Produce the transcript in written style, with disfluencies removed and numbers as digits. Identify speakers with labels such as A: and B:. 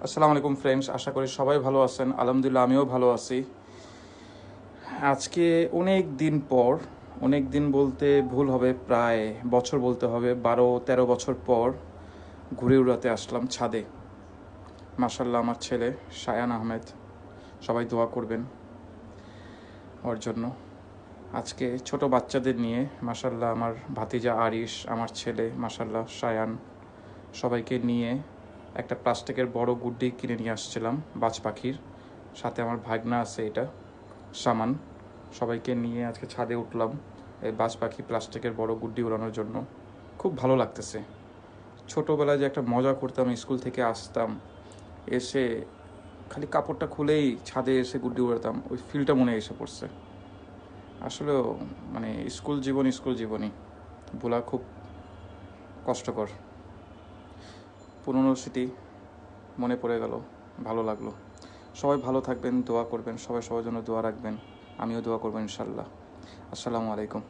A: আসসালামু আলাইকুম ফ্রেন্ডস, আশা করি সবাই ভালো আছেন। আলহামদুলিল্লাহ আমিও ভালো আছি। আজকে অনেক দিন বলতে ভুল হবে, প্রায় বছর বলতে হবে, 12-13 বছর পর ঘুরে উড়াতে আসলাম ছাদে। মাশাল্লাহ, আমার ছেলে শায়ান আহমেদ, সবাই দোয়া করবেন ওর জন্য। আজকে ছোট বাচ্চাদের নিয়ে মাশাল্লাহ, আমার ভাতিজা আরিশ, আমার ছেলে মাশাল্লাহ শায়ান, সবাইকে নিয়ে একটা প্লাস্টিকের বড় গুড্ডি কিনে নিয়ে আসছিলাম বাজ পাখির। সাথে আমার ভাগনা আছে, এটা সামান। সবাইকে নিয়ে আজকে ছাদে উঠলাম এই বাজ পাখি প্লাস্টিকের বড় গুড্ডি উড়ানোর জন্য। খুব ভালো লাগতেছে। ছোটোবেলায় যে একটা মজা করতাম, স্কুল থেকে আসতাম, এসে খালি কাপড়টা খুলেই ছাদে এসে গুড্ডি উড়াতাম, ওই ফিলটা মনে এসে পড়ছে। আসলেও মানে স্কুল জীবনই ভোলা খুব কষ্টকর। পুরনো স্মৃতি মনে পড়ে গেল, ভালো লাগলো। সবাই ভালো থাকবেন, দোয়া করবেন, সবাই সবার জন্য দোয়া রাখবেন, আমিও দোয়া করবো ইনশাল্লাহ। আসসালামু আলাইকুম।